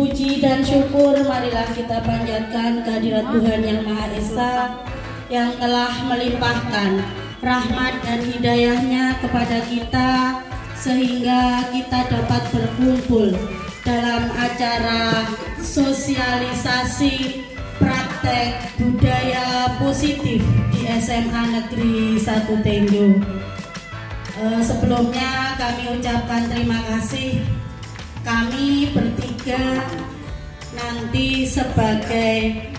Puji dan syukur marilah kita panjatkan kehadirat Tuhan Yang Maha Esa yang telah melimpahkan rahmat dan hidayahnya kepada kita sehingga kita dapat berkumpul dalam acara sosialisasi praktek budaya positif di SMA Negeri 1 Tenjo. Sebelumnya kami ucapkan terima kasih. Kami bertiga nanti sebagai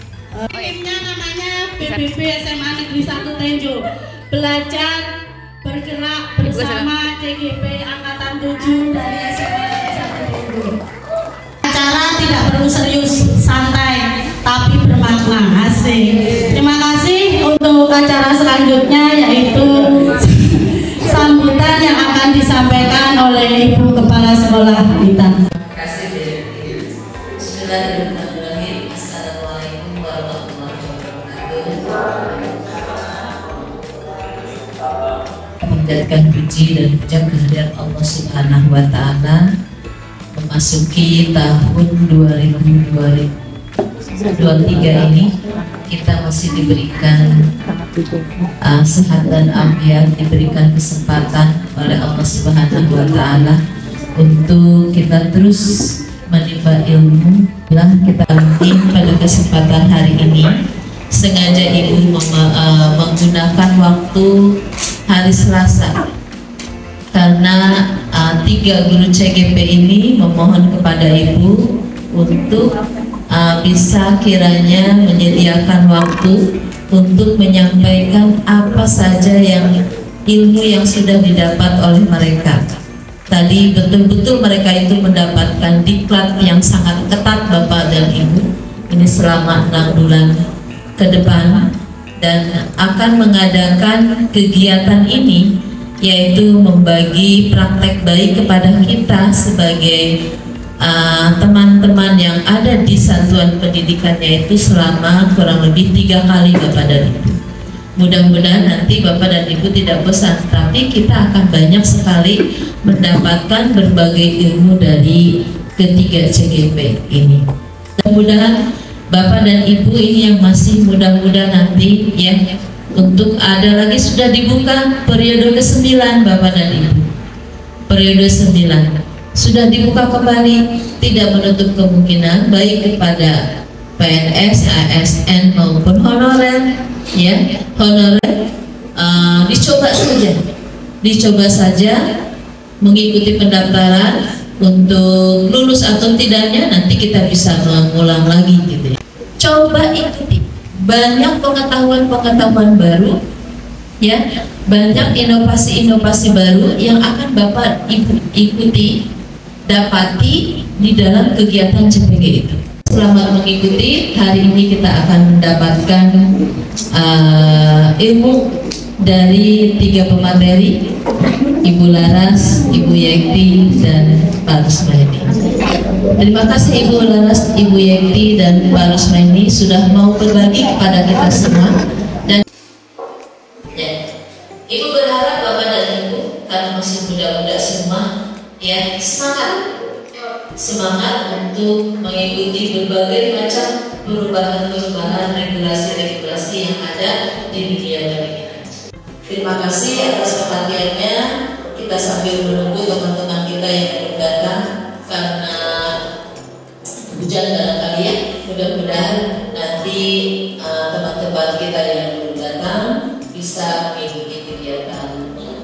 timnya namanya PBB SMA Negeri 1 Tenjo, belajar bergerak bersama CGP Angkatan 7 dari SMA Negeri 1 Tenjo. Acara tidak perlu serius, santai, tapi bermakna. Asik. Terima kasih. Untuk acara selanjutnya yaitu sambutan yang akan disampaikan oleh Ibu Kepala Sekolah kita. Terima kasih. Bismillahirrahmanirrahim. Assalamualaikum warahmatullahi wabarakatuh. Menjadikan puji dan puja kehadirat Allah Subhanahu wa Ta'ala, memasuki tahun 2023 ini kita masih diberikan sehat dan afiat, diberikan kesempatan oleh Allah Subhanahu wa Ta'ala untuk kita terus menimba ilmu. Kita pada kesempatan hari ini sengaja Ibu menggunakan waktu hari Selasa karena 3 guru CGP ini memohon kepada Ibu untuk bisa kiranya menyediakan waktu untuk menyampaikan apa saja yang ilmu yang sudah didapat oleh mereka. Tadi betul-betul mereka itu mendapatkan diklat yang sangat ketat Bapak dan Ibu. Ini selama 6 bulan ke depan dan akan mengadakan kegiatan ini, yaitu membagi praktek baik kepada kita sebagai teman-teman yang ada di satuan pendidikannya itu selama kurang lebih 3 kali Bapak dan Ibu. Mudah-mudahan nanti Bapak dan Ibu tidak bosan, tapi kita akan banyak sekali mendapatkan berbagai ilmu dari ketiga CGP ini. Mudah-mudahan Bapak dan Ibu ini yang masih muda-muda nanti ya, untuk ada lagi sudah dibuka periode ke-9 Bapak dan Ibu. Periode 9 sudah dibuka kembali, tidak menutup kemungkinan baik kepada PNS, ASN maupun honorer ya. Honorer dicoba saja mengikuti pendaftaran. Untuk lulus atau tidaknya nanti kita bisa mengulang lagi gitu ya. Coba ikuti, banyak pengetahuan baru ya, banyak inovasi baru yang akan Bapak Ibu ikuti, dapati di dalam kegiatan CPG itu. Selamat mengikuti. Hari ini kita akan mendapatkan ilmu dari 3 pemateri, Ibu Laras, Ibu Yekti, dan Pak Rusmaini. Terima kasih Ibu Laras, Ibu Yekti, dan Pak Rusmaini sudah mau berbagi kepada kita semua. Dan ya, Ibu berharap Bapak dan Ibu karena masih muda-muda semua ya, semangat untuk mengikuti berbagai macam perubahan regulasi yang ada di dunia pendidikan. Terima kasih atas perhatiannya. Kita sambil menunggu teman-teman kita yang belum datang karena hujan barangkali ya. Mudah-mudahan nanti teman-teman kita yang belum datang bisa mengikuti kegiatan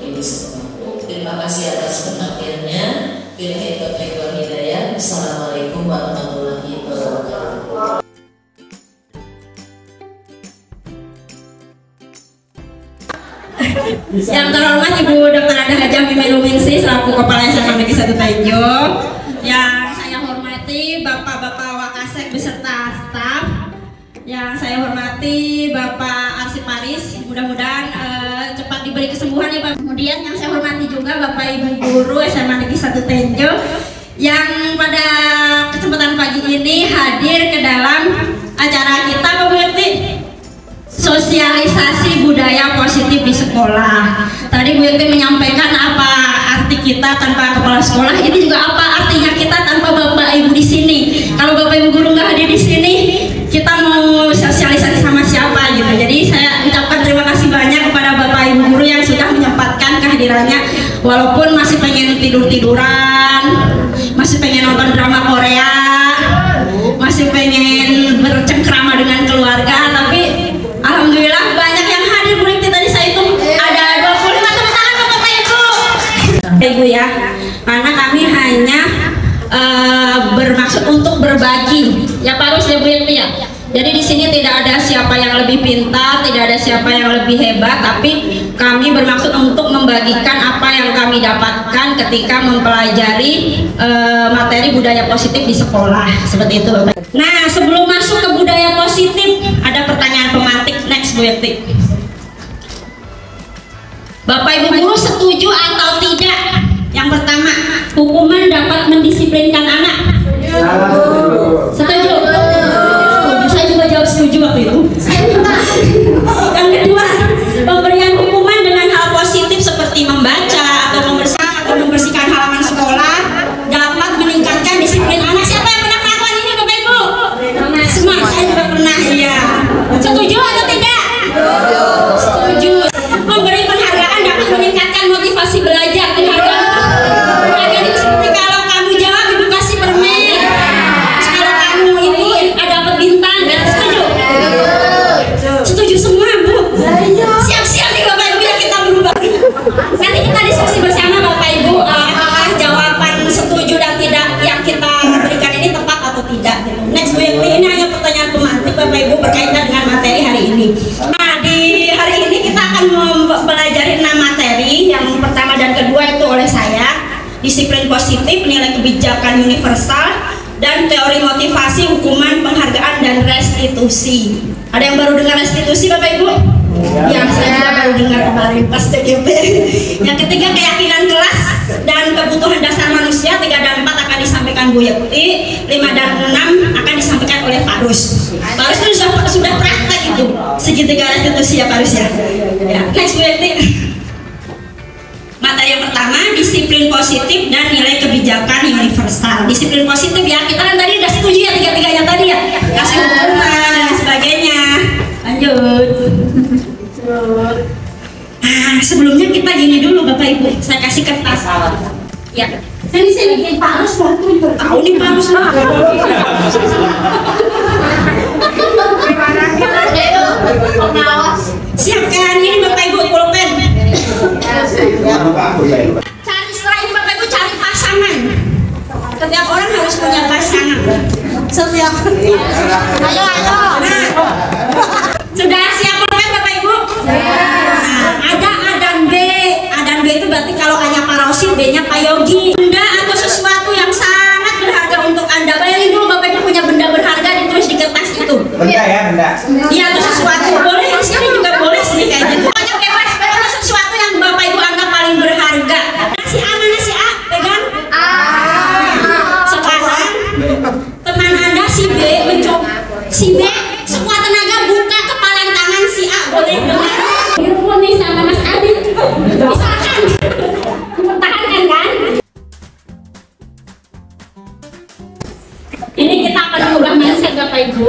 ini semua. Terima kasih atas perhatiannya. Billahi taufiq wal hidayah. Assalamualaikum warahmatullahi wabarakatuh. Yang terhormat Ibu Dr. Ada Hajah Mimeluningsih selaku Kepala SMA Negeri 1 Tenjo. Yang saya hormati Bapak-Bapak Wakasek beserta staf. Yang saya hormati Bapak Arsip Paris. Mudah-mudahan cepat diberi kesembuhan ya Pak. Kemudian yang saya hormati juga Bapak Ibu Guru SMA Negeri 1 Tenjo yang pada kesempatan pagi ini hadir ke dalam acara kita Bapak Yekti, sosialisasi budaya positif di sekolah. Tadi Bu Yekti menyampaikan apa arti kita tanpa kepala sekolah, ini juga apa artinya kita tanpa Bapak Ibu di sini. Kalau hadir di sini, kita mau sosialisasi sama siapa gitu. Jadi saya ucapkan terima kasih banyak kepada Bapak Ibu guru yang sudah menyempatkan kehadirannya, walaupun masih pengen tidur-tiduran, masih pengen nonton drama Korea, masih pengen bercengkrama dengan keluarga, tapi alhamdulillah banyak yang hadir. Berarti tadi saya hitung ada 25 teman tangan Bapak Ibu. Ibu ya, karena kami hanya bermaksud untuk berbagi. Ya Pak Rus ya Bu Yenti ya. Jadi di sini tidak ada siapa yang lebih pintar, tidak ada siapa yang lebih hebat, tapi kami bermaksud untuk membagikan apa yang kami dapatkan ketika mempelajari materi budaya positif di sekolah. Seperti itu Bapak. Nah, sebelum masuk ke budaya positif, ada pertanyaan pemantik. Next Bu Yenti. Bapak Ibu guru setuju atau tidak? Yang pertama, hukuman dapat mendisiplinkan anak. Setuju? Saya juga jawab setuju waktu itu. Yang kedua, pemberian hukuman dengan hal positif seperti membaca atau membersihkan halaman sekolah dapat meningkatkan disiplin anak. Siapa yang pernah melakukan ini Bapak Ibu? Semua, saya juga pernah. Iya. Setuju atau tidak? Setuju. Memberi penghargaan dapat meningkatkan motivasi belajar. Penghargaan itu seperti kalau kamu jawab Ibu kasih permen, kalau kamu itu dapat bintang. Setuju? Setuju semua Bu? Siap-siap nih Bapak Ibu ya, kita berubah. Nanti kita diskusi bersama Bapak Ibu apakah jawaban setuju dan tidak yang kita berikan ini tepat atau tidak. Next Bu Yenti, ini hanya pertanyaan pemantik Bapak Ibu berkaitan dengan materi hari ini. Nah, di hari ini kita akan mempelajari 6 materi. Yang pertama dan kedua itu oleh saya, disiplin positif, nilai kebijakan universal, dan teori motivasi, hukuman, penghargaan, dan restitusi. Ada yang baru dengar restitusi Bapak Ibu? Ya, saya juga baru dengar kemarin pas TGP. Yang ketiga, keyakinan kelas dan kebutuhan dasar manusia. 3 dan 4 akan disampaikan Bu Yeti, 5 dan 6 akan disampaikan oleh Pak Rus. Pak Rus itu sudah praktek itu segitiga restitusi ya Pak Rus ya. Next Bu Yeti. Materi yang pertama, disiplin positif dan nilai kebijakan universal. Disiplin positif ya, kita kan tadi udah setuju ya tiga-tiganya tadi ya, kasih hukuman dan sebagainya. Lanjut. Sebelumnya kita gini dulu Bapak Ibu, saya kasih kertas. Ya, saya di sini Pak Rus tahu nih Pak Rus lah. Siapkan ini Bapak Ibu pulpen. Cari setelah ini Bapak Ibu cari pasangan. Setiap orang harus punya pasangan. Setiap. Ayo. Nah, sudah siap pulpen Bapak Ibu? Ada A dan B. A dan B itu berarti kalau A-nya Pak Rosid, B-nya Pak Yogi. Benda atau sesuatu yang sangat berharga untuk Anda. Bayangin dulu Bapak Ibu punya benda berharga ditulis di kertas itu. Benda ya, benda. Iya, atau sesuatu. Boleh di sini juga boleh sih kayak gitu. Pokoknya bebas. Pokoknya sesuatu yang Bapak Ibu anggap paling berharga. Si A mana si A? Pegang. Sekarang teman Anda si B mencoba. Si B semua tenaga buka kepalan tangan si A. Boleh dengar? Irfan nih sama Mas Adit. Misalkan pertahankan kan? Ini kita akan mengubah mindset Bapak Ibu.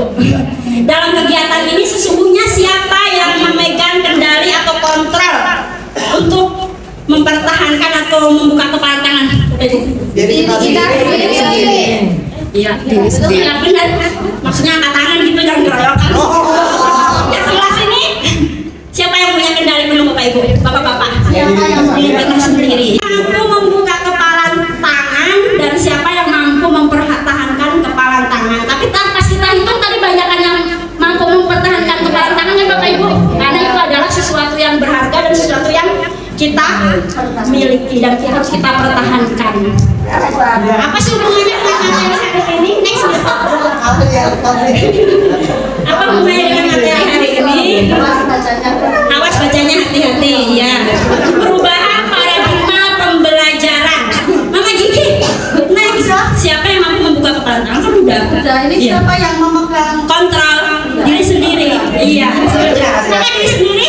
Dalam kegiatan ini sesungguhnya siapa yang memegang kendali atau kontrol untuk mempertahankan atau membuka kepala tangan? Jadi kita iya, benar. Maksudnya angkat tangan gitu, jangan geroyokan. Ya sebelah sini. Siapa yang punya kendali penuh Bapak Ibu? Bapak-bapak. Diri kita sendiri. Mampu membuka kepala tangan dan siapa yang mampu mempertahankan kepala tangan. Tapi tanpa kita hitung tadi banyakan yang mampu mempertahankan kepala tangan ya Bapak Ibu. Karena itu adalah sesuatu yang berharga dan sesuatu yang kita miliki dan harus kita pertahankan. Apa sih hubungannya dengan materi hari ini? Next. Apa hubungannya dengan materi hari ini? Awas bacanya hati-hati ya. Perubahan paradigma pembelajaran. Mama Gigi, next. Siapa yang mampu membuka kepala tangan? Kan udah. Ini siapa yang memegang kontrol diri sendiri? Iya. Siapa diri sendiri?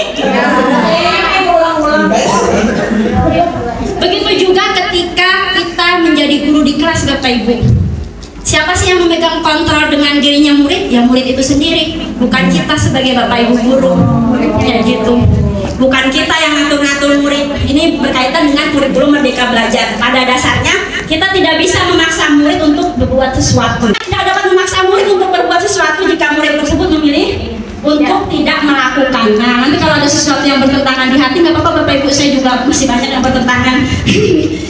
Begitu juga ketika kita menjadi guru di kelas Bapak Ibu. Siapa sih yang memegang kontrol dengan dirinya murid? Ya murid itu sendiri, bukan kita sebagai bapak ibu guru. Kayak gitu. Bukan kita yang ngatur-ngatur murid. Ini berkaitan dengan kurikulum Merdeka Belajar. Pada dasarnya kita tidak bisa memaksa murid untuk berbuat sesuatu. Tidak dapat memaksa murid untuk berbuat sesuatu jika murid tersebut memilih untuk tidak melakukan. Nah, nanti kalau ada sesuatu yang bertentangan di hati, nggak apa-apa bapak ibu, saya juga masih banyak yang bertentangan.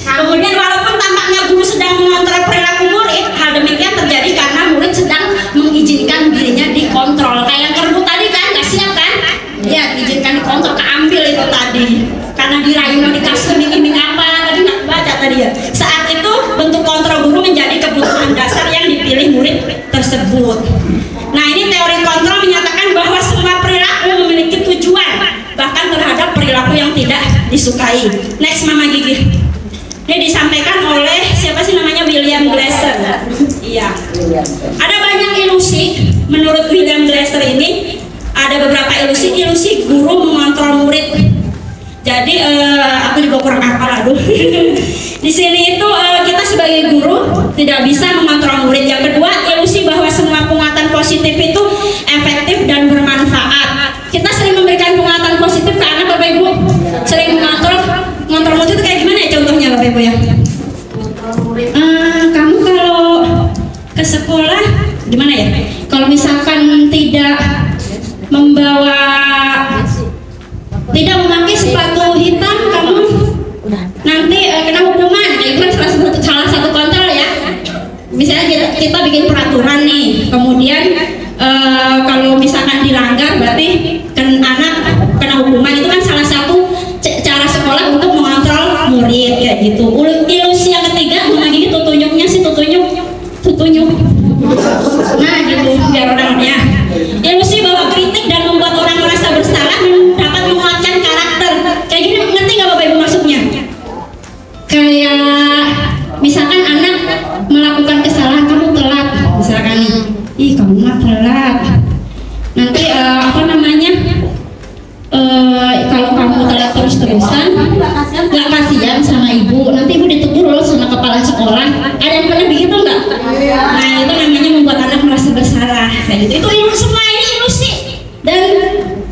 Kemudian walaupun tampaknya guru sedang mengontrol perilaku murid, hal demikian terjadi karena murid sedang mengizinkan dirinya dikontrol. Kayak yang kerbu tadi kan, nggak siap kan? Ya, diizinkan dikontrol, keambil itu tadi. Karena dirayu mau dikasih iming-iming apa, tadi nggak baca tadi ya. Saat itu bentuk kontrol guru menjadi kebutuhan dasar yang dipilih murid tersebut. Nah, ini teori kontrol menyatakan bahwa semua perilaku memiliki tujuan, bahkan terhadap perilaku yang tidak disukai. Next, Mama Gigi. Ini disampaikan oleh siapa sih namanya, William Glasser. Iya. Ada banyak ilusi menurut William Glasser ini. Ada beberapa ilusi guru mengontrol murid. Jadi aku juga kurang hafal, aduh. Di sini itu kita sebagai guru tidak bisa mengontrol murid. Yang kedua, ilusi bahwa semua penguatan positif itu efektif dan bermanfaat. Kita sering memberikan penguatan positif ke anak, Bapak Ibu. Sering mengontrol murid itu kayak gimana ya contohnya, Bapak Ibu ya? Kamu kalau ke sekolah gimana ya? Kalau misalkan tidak memakai sepatu hitam, kamu nanti kena hukuman. Nah, itu kan salah satu kontrol ya. Misalnya kita bikin peraturan nih, kemudian kalau misalkan dilanggar berarti anak kena hukuman. Itu kan salah satu cara sekolah untuk mengontrol murid kayak gitu. Ilusi yang ketiga, lagi tutunyuknya sih tutunyuk. Nah gitu, biar orangnya. Ilusi bahwa kritik dan membuat orang merasa bersalah dapat menguatkan karakter. Kayak gini, ngerti nggak Bapak Ibu maksudnya? Kayak misalkan anak melakukan kesalahan, kamu telat, misalkan nih, ih kamu mah telat. Nanti kalau kamu telat terus-terusan, nggak kasihan sama ibu. Nanti ibu ditegur loh sama kepala sekolah. Ada yang pernah begitu nggak? Nah, itu namanya membuat anak merasa bersalah. Kayak gitu. Itu semua ini ilusi dan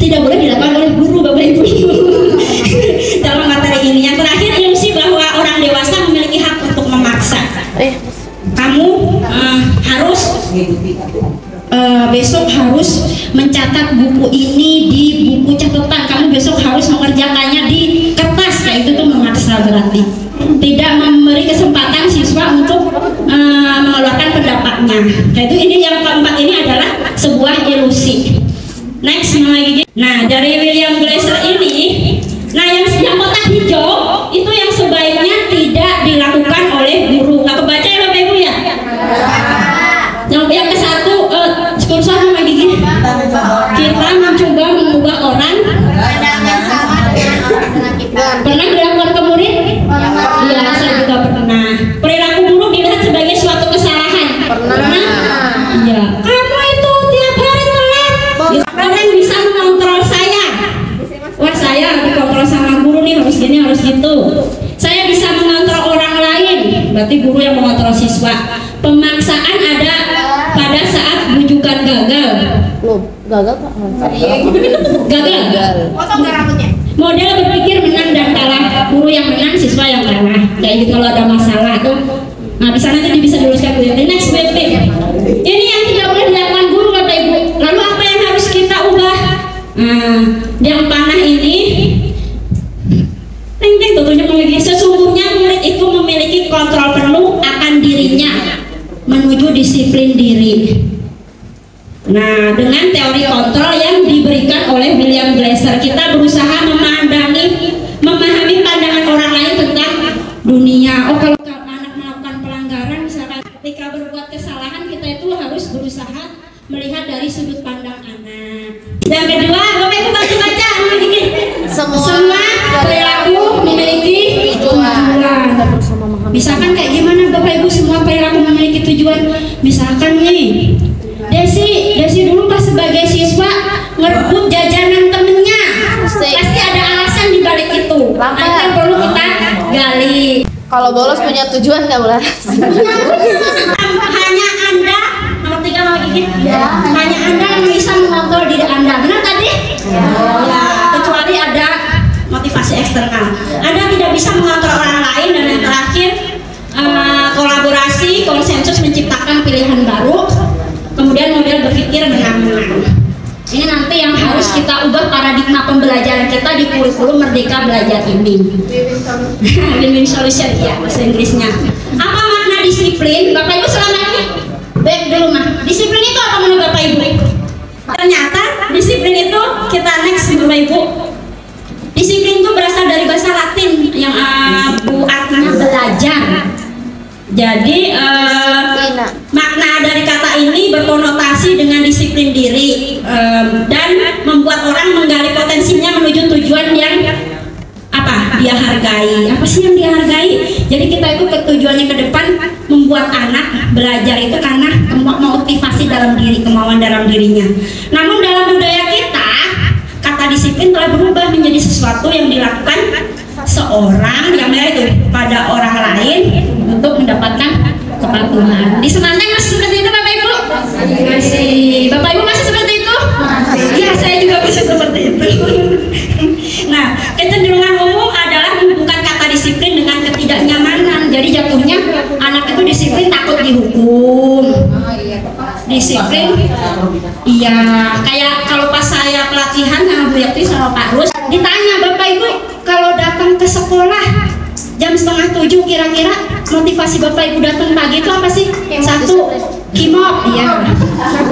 tidak boleh dilakukan oleh guru, Bapak Ibu. Dalam materi ini. Yang terakhir, ilusi bahwa orang dewasa memiliki hak untuk memaksa. Kamu harus besok harus mencatat buku ini di buku catatan, kamu besok harus mengerjakannya di kertas. Kayak itu tuh memaksa berarti. Tidak memberi kesempatan siswa untuk mengeluarkan pendapatnya. Kayak itu. Ini yang keempat ini adalah sebuah ilusi. Next, lagi. Nah, dari William Glasser ini, nah yang kotak hijau itu yang sebaiknya tidak dilakukan oleh guru. Nggak kebaca ya Bapak Ibu ya? Yang ke satu, kursus sama gigi. Kita mencoba mengubah orang. Pernah dilakukan ke murid? Iya, saya juga pernah. Perilaku buruk dilihat sebagai suatu kesalahan. Pernah? Iya. Kamu itu tiap hari telat. Orang bisa mengontrol saya. Wah, saya dikontrol sama guru nih, harus gini, harus gitu. Saya bisa mengontrol orang lain. Berarti guru yang mengontrol siswa. Pemaksaan ada pada saat bujukan gagal. Gagal Pak? Gagal. Potong nggak rambutnya? Model berpikir menang dan kalah. Guru yang menang, siswa yang kalah. Kayak gitu kalau ada masalah tuh. Nah, bisa nanti bisa diluruskan Bu Yati. Next, Bu Yati. Ini yang tidak boleh dilakukan guru, Bapak Ibu. Lalu apa yang harus kita ubah? Yang panah ini, tentunya memiliki. Sesungguhnya murid itu memiliki kontrol penuh akan dirinya menuju disiplin diri. Nah, dengan teori kontrol yang diberikan oleh William Glasser, kita berusaha memahami pandangan orang lain tentang dunia. Oh, kalau anak melakukan pelanggaran, misalkan ketika berbuat kesalahan, kita itu harus berusaha melihat dari sudut pandang anak. Yang kedua, Bapak Ibu baca begini. Semua perilaku memiliki tujuan. Misalkan kayak gimana Bapak Ibu, semua perilaku memiliki tujuan. Misalkan nih, Desi dulu pas sebagai siswa ngerebut jajanan temennya. Pasti ada alasan di balik itu. Nanti yang perlu kita gali. Kalau bolos punya tujuan nggak boleh? Hanya Mama Gigi? Hanya Anda yang bisa mengontrol diri Anda. Benar tadi? Ya, kecuali ada motivasi eksternal. Anda tidak bisa mengontrol orang lain. Dan yang terakhir, kolaborasi, konsensus menciptakan pilihan baru. Kemudian model berpikir menang-menang. Ini nanti yang harus kita ubah paradigma pembelajaran kita di kurikulum Merdeka Belajar ini. Win-win solution ya bahasa Inggrisnya. Apa makna disiplin? Bapak Ibu selama ini back dulu mah. Disiplin itu apa menurut Bapak Ibu? Ternyata disiplin itu kita next Bapak Ibu. Disiplin itu berasal dari bahasa Latin yang artinya belajar. Jadi makna dari kata ini berkonotasi dengan disiplin diri dan membuat orang menggali potensinya menuju tujuan yang apa dia hargai. Apa sih yang dia hargai? Jadi kita itu tujuannya ke depan membuat anak belajar itu karena motivasi dalam diri, kemauan dalam dirinya. Namun dalam budaya kita kata disiplin telah berubah menjadi sesuatu yang dilakukan seorang yang itu pada orang lain untuk mendapatkan kepatuhan. Di Semanteng masih seperti itu Bapak Ibu? Masih. Bapak Ibu masih seperti itu? Iya, saya juga masih seperti itu. Nah, kecenderungan umum adalah menghubungkan kata disiplin dengan ketidaknyamanan. Jadi jatuhnya anak itu disiplin takut dihukum. Disiplin, iya. Kayak kalau pas saya pelatihan sama Bu Yakti sama Pak Rus, ditanya Bapak Ibu kalau datang ke sekolah jam 6:30 kira-kira motivasi Bapak Ibu datang pagi itu apa sih? 1, kimok, iya.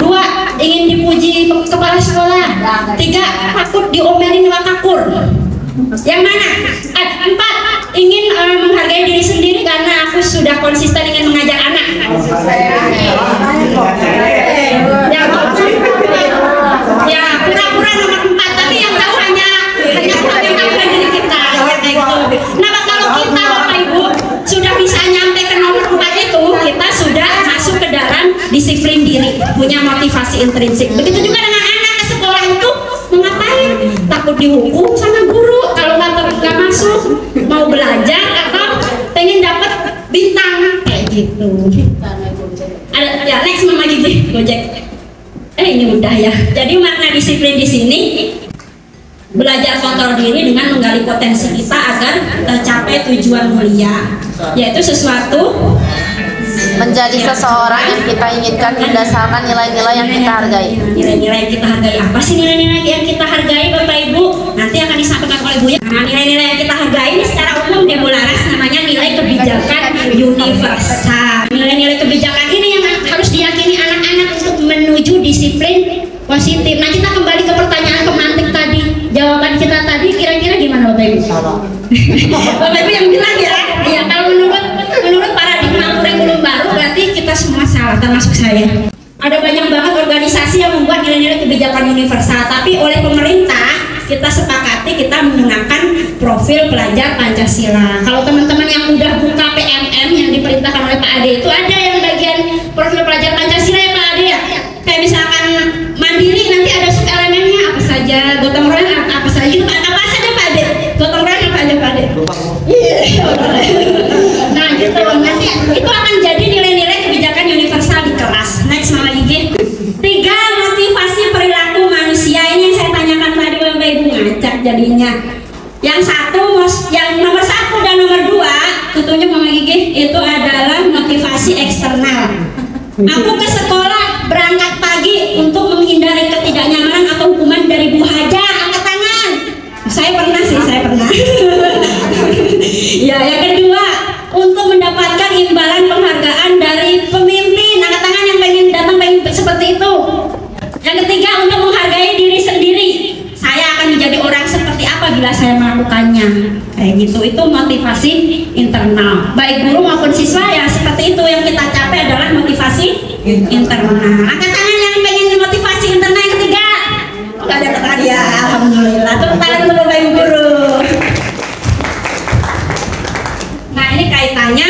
2, ingin dipuji kepala sekolah. 3, takut diomelin wakakur. Yang mana? 4, ingin menghargai diri sendiri karena aku sudah konsisten ingin mengajar anak. Ya pura-pura nomor 4, tapi yang tahu hanya Tuhan yang tahu diri kita. Nah kalau kita Bapak Ibu sudah bisa nyampe ke nomor 4 itu, kita sudah masuk ke dalam disiplin diri, punya motivasi intrinsik. Begitu juga dengan anak ke sekolah itu mau ngapain? Takut dihukum sama guru kalau nggak masuk, mau belajar atau pengen dapat bintang kayak gitu. Ada ya next Mama Gigi Gojek. Ini udah ya. Jadi makna disiplin di sini belajar kontrol diri dengan menggali potensi kita agar tercapai tujuan mulia, yaitu sesuatu menjadi seseorang yang kita inginkan berdasarkan nilai-nilai yang kita hargai. Nilai-nilai yang kita hargai. Apa sih nilai-nilai yang kita hargai Bapak Ibu? Nanti akan disampaikan oleh Bu ya. Nah, nilai-nilai yang kita hargai ini secara umum di Mularas namanya nilai kebijakan universal. Nilai-nilai kebijakan ini yang harus diyakini anak-anak untuk menuju disiplin positif. Nah, kita kembali ke pertanyaan pemantik tadi. Jawaban kita tadi kira-kira gimana Bapak Ibu? Bapak Ibu yang bilang ya. Iya, kalau menurut paradigma kurikulum baru berarti kita semua salah, termasuk saya. Ada banyak banget organisasi yang membuat nilai-nilai kebijakan universal, tapi oleh pemerintah kita sepakati kita menggunakan profil pelajar Pancasila. Kalau teman-teman yang udah buka PMM yang diperintahkan oleh Pak Ade itu ada yang bagian profil pelajar Pancasila ya Pak Ade ya. Kayak misalkan mandiri nanti ada sub elemennya apa saja, gotong royong apa saja, itu apa saja Pak Ade, gotong royong apa aja Pak Ade. Nah gitu nanti itu akan jadi nilai-nilai kebijakan universal di kelas. Next Mama Gigi. 3, motivasi perilaku manusia. Ini yang saya tanyakan tadi Bapak Ibu ngacak jadinya. Yang nomor 1 dan nomor 2 tentunya Mama Gigi itu adalah motivasi eksternal. Aku ke sekolah berangkat pagi untuk menghindari ketidaknyamanan atau hukuman dari Bu Haja. Angkat tangan. Saya pernah sih, saya pernah. Ya, yang kedua, untuk mendapatkan imbalan penghargaan dari pemimpin. Angkat tangan yang pengen datang pengen seperti itu. Yang ketiga, untuk menghargai diri sendiri. Saya akan menjadi orang seperti apa bila saya melakukannya. Kayak gitu, itu motivasi internal. Baik guru maupun siswa ya seperti itu yang kita capai adalah motivasi internal. Angkat tangan yang pengen motivasi internal yang ketiga. Enggak ada tangan ya, alhamdulillah. Tepuk tangan untuk Bapak Ibu guru. Nah, ini kaitannya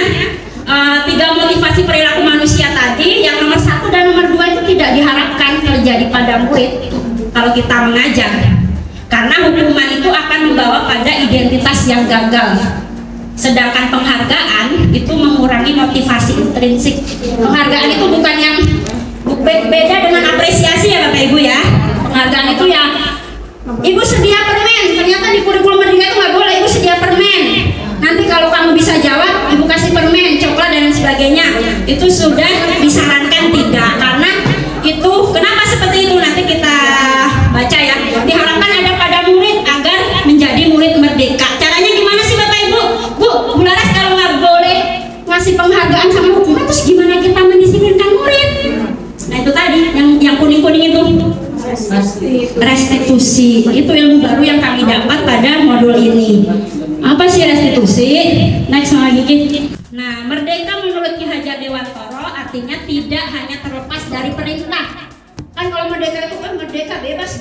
3 motivasi perilaku manusia tadi. Yang nomor 1 dan nomor 2 itu tidak diharapkan terjadi pada murid kalau kita mengajar. Karena hukuman itu akan membawa pada identitas yang gagal. Sedangkan penghargaan itu mengurangi motivasi intrinsik. Penghargaan itu bukan yang beda dengan apresiasi ya Bapak Ibu ya. Penghargaan itu ya, Ibu sedia permen, ternyata di kurikulum Merdeka itu nggak boleh Ibu sedia permen. Nanti kalau kamu bisa jawab, Ibu kasih permen, coklat dan sebagainya. Itu sudah disarankan tidak, karena itu kenapa seperti itu nanti kita baca ya. Diharapkan ada pada murid agar menjadi murid merdeka. Caranya gimana sih Bapak Ibu? Bu Laras, kalau nggak boleh ngasih penghargaan sama hukuman, terus gimana kita mendisiplinkan murid? Nah itu tadi yang kuning-kuning itu restitusi. Itu ilmu baru yang kami dapat pada modul ini. Apa sih restitusi? Next lagi. Nah, merdeka menurut Ki Hajar Dewantara artinya tidak hanya terlepas dari perintah. Kan kalau merdeka itu kan merdeka bebas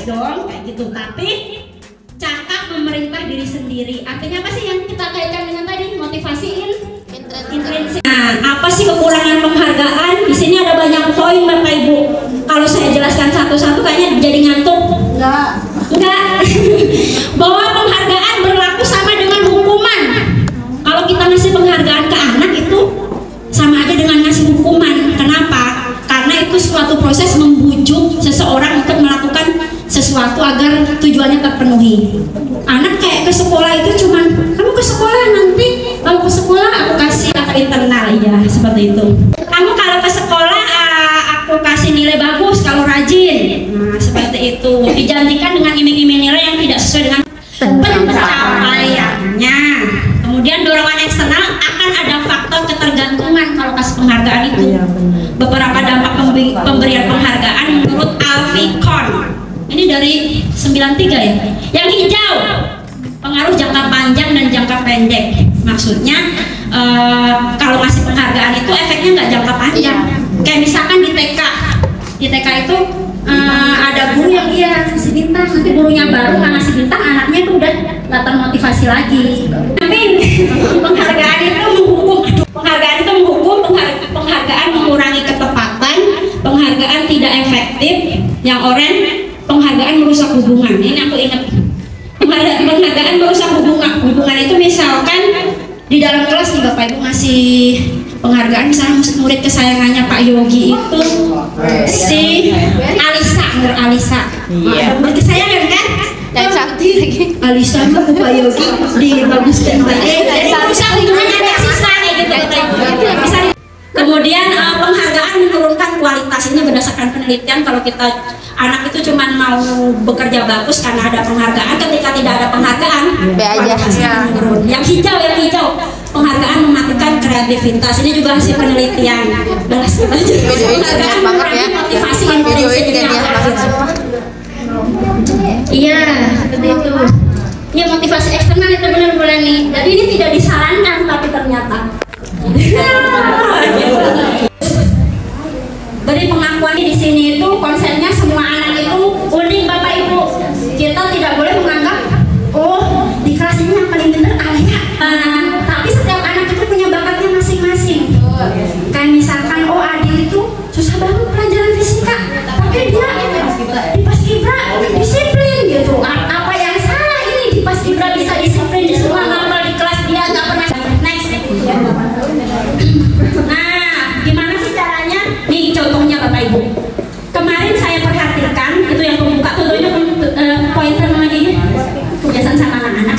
dong kayak gitu. Tapi cakap memerintah diri sendiri. Artinya apa sih yang kita kaitkan dengan tadi? Motivasi intrinsik. Nah, apa sih kekurangan penghargaan? Di sini ada banyak poin Bapak Ibu. Kalau saya jelaskan satu-satu kayaknya jadi ngantuk. Enggak. Bahwa penghargaan berlaku sama dengan hukuman. Kalau kita ngasih penghargaan ke anak itu sama aja dengan ngasih hukuman. Kenapa? Karena itu suatu proses membujuk seseorang untuk melakukan sesuatu agar tujuannya terpenuhi. Anak kayak ke sekolah itu cuman, kamu ke sekolah nanti, kalau ke sekolah aku kasih internal ya, seperti itu. Kamu kalau ke sekolah aku kasih nilai bagus kalau rajin. Nah, seperti itu. Dijanjikan dengan iming-iming nilai yang tidak sesuai dengan pencapaiannya. Kemudian dorongan eksternal akan ada faktor ketergantungan kalau kasih penghargaan itu. Beberapa dampak pemberian penghargaan menurut Alfie Kohn. Ini dari 93 ya. Yang hijau, pengaruh jangka panjang dan jangka pendek. Maksudnya kalau ngasih penghargaan itu efeknya nggak jangka panjang. Kayak misalkan di TK itu ada guru yang ngasih bintang, nanti gurunya baru nggak ngasih bintang, anaknya itu udah nggak termotivasi lagi. Tapi penghargaan itu menghukum, penghargaan mengurangi ketepatan, penghargaan tidak efektif, yang oranye penghargaan merusak hubungan. Ini aku ingat. Penghargaan merusak hubungan itu misalkan di dalam kelas nih Bapak Ibu ngasih penghargaan, misalnya murid kesayangannya Pak Yogi itu si Nur Alisa. Murid kesayangan kan? Dan cantik lagi. Alisa mah Pak Yogi dibaguskan. Merusak hubungan antar siswa kayak gitu Bapak Ibu. Kemudian penghargaan menurunkan kualitas. Ini berdasarkan penelitian, kalau kita anak itu cuma mau bekerja bagus karena ada penghargaan, ketika tidak ada penghargaan B aja. menurun. Yang hijau penghargaan mematikan kreativitas. Ini juga hasil penelitian. Penghargaan mengurangi motivasi intrinsiknya. Iya, seperti itu. Iya, motivasi eksternal itu benar-benar nih. Jadi ini tidak disarankan, tapi ternyata beri pengakuan di sini itu konsepnya semua anak itu unik Bapak Ibu. Kita tidak boleh menganggap di kelas ini yang paling benar Alia. Tapi setiap anak itu punya bakatnya masing-masing. Kayak misalkan Adi itu susah banget pelajaran fisika, tapi dia di Paskibra disiplin gitu. Apa yang salah ini di Paskibra bisa disiplin, di semua normal, di kelas dia nggak pernah next. Nah, gimana sih caranya? Nih contohnya Bapak Ibu. Kemarin saya perhatikan itu yang pembuka tutunya pointer namanya kebiasaan sama anak-anak.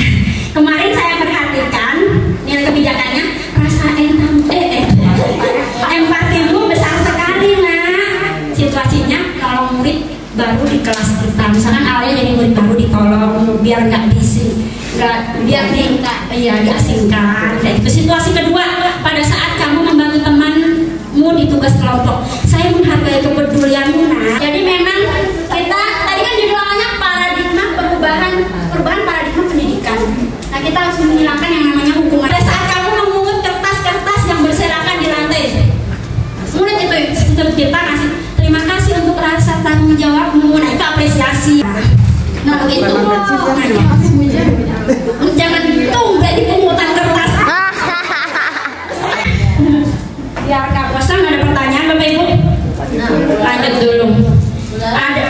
Kemarin saya perhatikan nilai kebijakannya, rasa empatimu besar sekali nak. Situasinya kalau murid baru di kelas kita, misalkan awalnya jadi murid baru ditolong biar nggak diasingkan. Dan itu situasi kedua, pada saat kamu membantu temanmu di tugas kelompok, saya menghargai kepedulianmu nak. Jadi memang kita tadi kan judulnya paradigma perubahan paradigma pendidikan. Nah, kita harus menghilangkan yang namanya hukuman. Pada saat kamu memungut kertas-kertas yang berserakan di lantai, murid itu kita ngasih terima kasih untuk rasa tanggung jawabmu. Nah, itu apresiasi. Nah, begitu. Jangan tunggak di pungutan kertas. Biar nggak bosan. Ada pertanyaan Bapak Ibu? Lanjut dulu. Ada.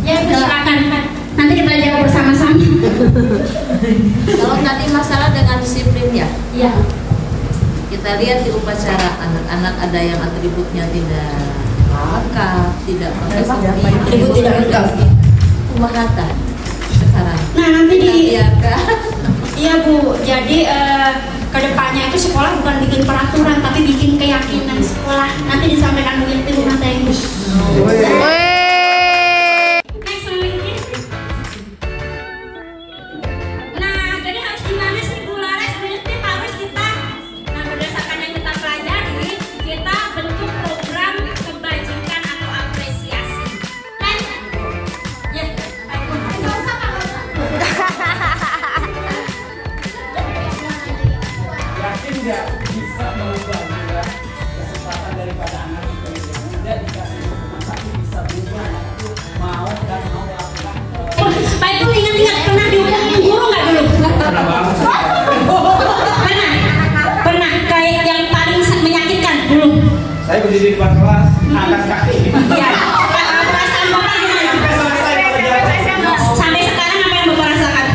Ya, silakan. Nanti kita jawab bersama-sama. Kalau tadi masalah dengan disiplin ya, Iya. kita lihat di upacara anak-anak ada yang atributnya tidak lengkap, tidak pakai Ibu tidak lengkap. rumah rata sekarang. Nah nanti di Iya kan? iya Bu, jadi kedepannya itu sekolah bukan bikin peraturan tapi bikin keyakinan sekolah. Nanti disampaikan Bu Yenti rumah teknis. Next lagi. Nah jadi harus gimana sih Bu Laras? Bu Yenti harus kita, nah berdasarkan yang kita pelajari, kita bentuk program kebajikan atau apresiasi. Kan? Ya, nggak usah Pak. Yakin nggak bisa mengubah juga kesempatan daripada anak itu tidak dikasih hukuman tapi bisa berubah itu mau dan mau lakukan. Pak itu ingat-ingat pernah dihukum guru nggak dulu? Pernah banget. Pernah kayak yang paling menyakitkan dulu. Saya berdiri di depan kelas, angkat kaki. Iya. Perasaan Bapak gimana? Sampai sekarang apa yang Bapak rasakan?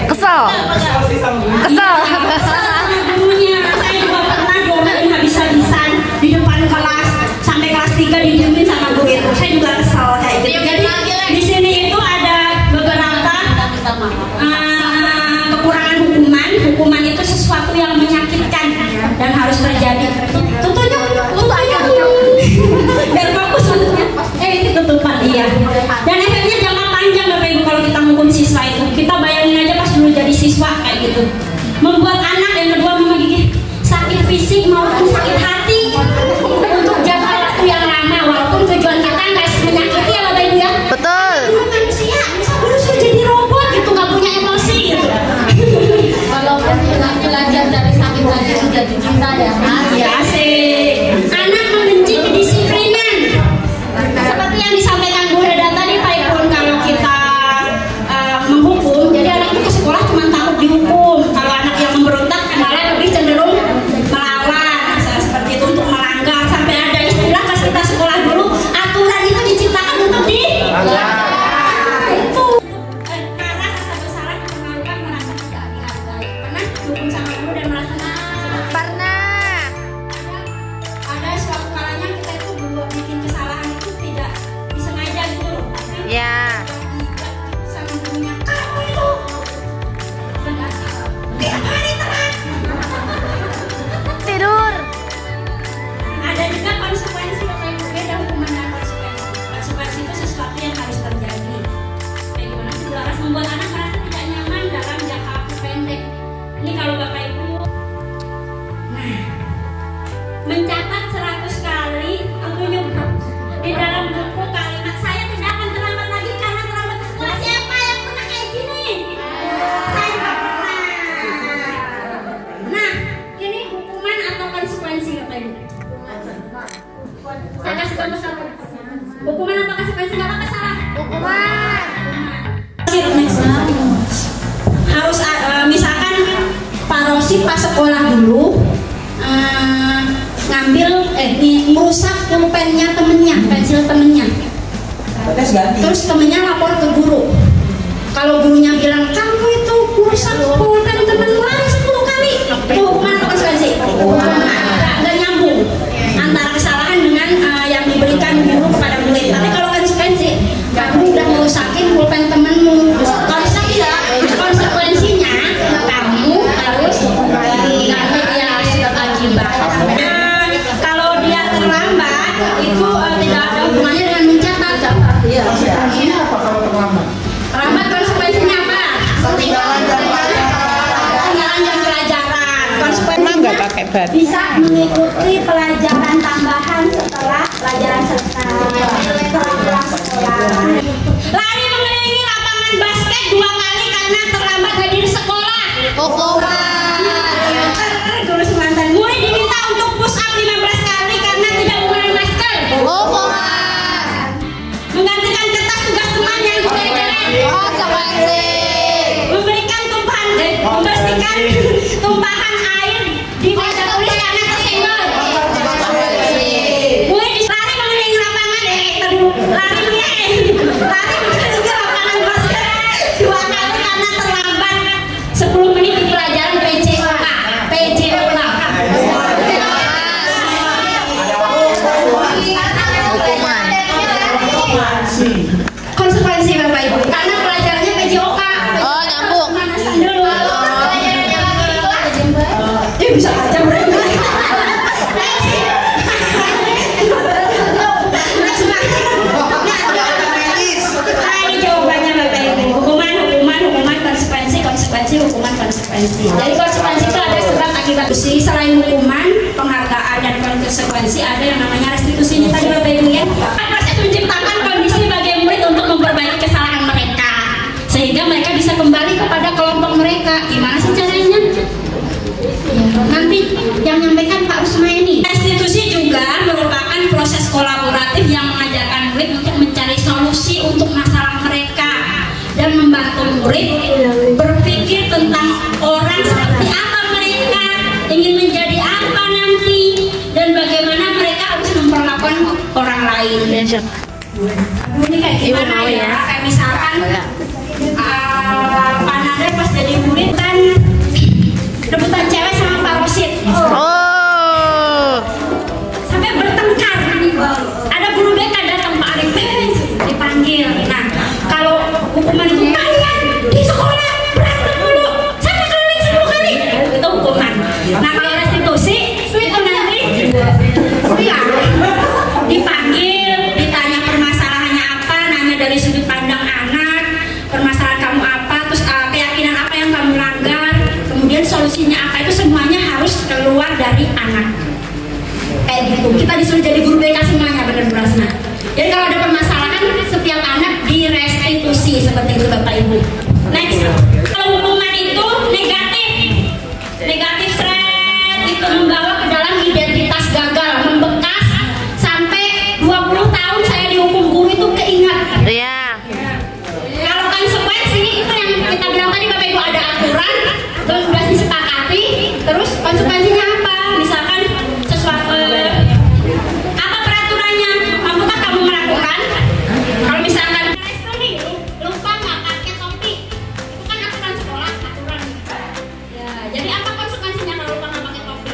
Kesel. Kesel sih sama guru. Kesel. Sama gurunya. Saya juga pernah diomelin habis-habisan di depan kelas sampai kelas 3 didiemin sama guru itu. Saya juga kesel kayak gitu. Jadi di sini itu ada beberapa kekurangan hukuman. Hukuman itu sesuatu yang menyakitkan dan harus terjadi. Tentunya dan fokus itu tutupan iya. Dan efeknya jangka panjang Bapak Ibu kalau kita menghukum siswa itu. Kita bayangin aja pas dulu jadi siswa kayak gitu. Membuat anak yang kedua memiliki sakit fisik maupun sakit hati untuk jangka waktu yang lama walaupun tujuan kita nggak menyakiti ya Bapak Ibu ya. Betul. Dulu manusia bisa berusaha jadi robot gitu nggak punya emosi gitu. Walaupun nggak belajar dari sakit hati menjadi cinta ya Mas. Ya sih. Anak membenci kedisiplinan. Seperti yang disampaikan Bu Reda tadi Pak Ipun, kalau kita menghukum, jadi anak itu ke sekolah cuma takut dihukum. Kalau anak yang memberontak malah lebih cenderung melawan, seperti itu untuk melanggar. Sampai ada istilah pas kita sekolah dulu, aturan itu diciptakan untuk itu. Karena rasa bersalah dipengaruhkan merasa tidak dihargai. Pernah dihukum sama guru dan merasa Pernah. ada suatu kalanya kita itu belum bikin kesalahan itu tidak disengaja gitu loh. Ya. Sama gurunya kamu itu tiap hari telat. Tidur. Ada juga konsekuensi Bapak Ibu, beda hukuman dan konsekuensi. Konsekuensi itu sesuatu yang harus terjadi. Kayak gimana sih Bu Laras membuat anak merasa tidak nyaman dalam jangka waktu pendek. Ini kalau Bapak Ibu mencatat 100 kali atau nyebut di dalam buku kalimat saya tidak akan terlambat lagi karena terlambat ke sekolah. Siapa yang pernah kayak gini? Saya nggak pernah. Nah, ini hukuman atau konsekuensi Bapak Ibu? Saya kasih tahu satu. Hukuman atau konsekuensi nggak apa salah? Hukuman. Harus misalkan Pak Rosi pas sekolah dulu ngambil merusak pulpennya temennya, pensil temennya. Terus temennya lapor ke guru. Kalau gurunya bilang kamu itu merusak pulpen temenmu lagi 10 kali, itu hukuman atau konsekuensi? Nggak nyambung antara kesalahan dengan yang diberikan guru kepada murid. Tapi kalau konsekuensi, kamu udah merusakin pulpen temenmu. Konsekuensinya kamu harus diambil ya surat akibat. Kalau dia terlambat itu tidak ada hubungannya dengan mencatat. Ini apa kalau terlambat? Terlambat konsekuensinya apa? Ketinggalan jam pelajaran. Konsekuensinya bisa mengikuti pelajaran tambahan setelah pelajaran selesai. Setelah sekolah. Lari mengelilingi lapangan basket 2 kali karena terlambat hadir sekolah. Guru Semantan. Murid diminta untuk push up 15 kali karena tidak menggunakan masker. Menggantikan kertas tugas teman yang dikerjakan. Memberikan membersihkan tumpahan air di meja tulis karena tersenggol. Murid lari mengelilingi lapangan lari mengelilingi lapangan basket 2 kali karena terlambat 10 menit di pelajaran bisa aja mereka. Konsekuensi. Jadi konsekuensi itu ada sebab akibat. Selain hukuman, penghargaan dan konsekuensi, ada yang namanya restitusi. Tadi Bapak Ibu ya, proses menciptakan kondisi bagi murid untuk memperbaiki kesalahan mereka, sehingga mereka bisa kembali kepada kelompok mereka. Gimana sih caranya? Nanti yang nyampaikan Pak Usmaini. Restitusi juga merupakan proses kolaboratif yang mengajarkan murid untuk mencari solusi untuk masalah mereka dan membantu murid berpikir tentang orang seperti apa mereka, ingin menjadi apa nanti, dan bagaimana mereka harus memperlakukan orang lain. Ini kayak gimana ya? Kayak misalkan Pak Nader pas jadi murid kan rebutan cewek sama Pak Rosid. Sampai bertengkar. Ada guru BK datang, Pak Arif dipanggil. Nah, kalau hukuman itu kalian di sekolah berantem dulu sampai keliling 10 kali, itu hukuman. Nah, kalau restitusi itu nanti dipanggil, ditanya permasalahannya apa, nanya dari sudut pandang anak, permasalahan kamu apa, terus keyakinan apa yang kamu langgar, kemudian solusinya apa, itu semuanya harus keluar dari anak. Kayak gitu. Kita disuruh jadi guru BK semuanya, benar Bu Rasna. Jadi kalau ada permasalahan, setiap anak direstitusi seperti itu Bapak Ibu. Next, kalau hukuman itu negatif seret itu membawa ke dalam identitas gagal, membekas sampai 20 tahun saya dihukum guru itu keingat. Iya. Kalau konsekuensi itu yang kita bilang tadi Bapak Ibu, ada aturan, terus sudah disepakati, terus konsekuensinya apa? Misalkan sesuatu apa peraturannya, mampukah kamu melakukan? Kalau misalkan lupa nggak pakai topi, itu kan aturan sekolah, aturan. Ya, jadi apa konsekuensinya kalau lupa nggak pakai topi?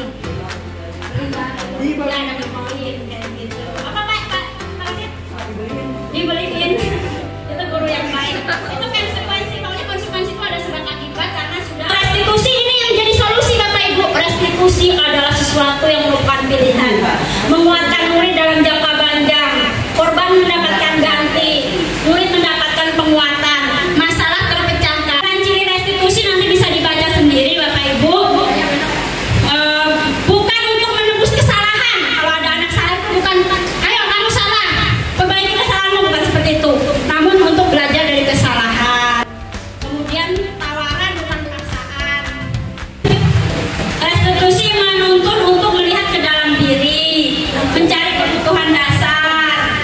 Ya, ada dibeliin kayak gitu. Apa Pak Rosid? Dibeliin. Itu guru yang baik. Itu konsekuensi. Pokoknya konsekuensi itu ada sebab akibat karena sudah. Restitusi ini yang jadi solusi Bapak Ibu. Restitusi adalah sesuatu yang merupakan pilihan, menguatkan murid dalam jangka panjang. Korban mendapatkan ganti, murid mendapatkan penguatan, masalah terpecahkan. Ciri restitusi nanti bisa dibaca sendiri Bapak Ibu. Bukan untuk menebus kesalahan. Kalau ada anak salah itu bukan, ayo kamu salah, perbaiki kesalahanmu, bukan seperti itu. Namun untuk belajar dari kesalahan. Kemudian tawaran bukan paksaan. Restitusi menuntun untuk melihat ke dalam diri, mencari kebutuhan dasar,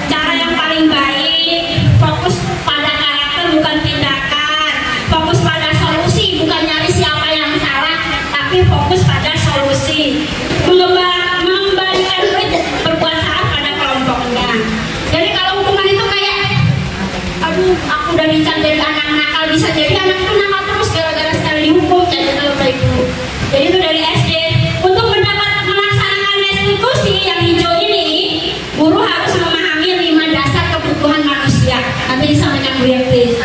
cara yang paling baik, fokus pada karakter bukan tindakan, fokus pada solusi bukan nyari siapa yang salah, tapi fokus pada solusi, mengembalikan murid berbuat salah pada kelompoknya. Jadi kalau hukuman itu kayak, aduh aku udah dicat dari anak nakal, bisa jadi anak itu nakal terus gara-gara sekali dihukum, kayak gitu Bapak Ibu. Jadi itu dari SD. Untuk melaksanakan restitusi yang hijau ini, guru harus memahami 5 dasar kebutuhan manusia. Nanti disampaikan Bu Yeti.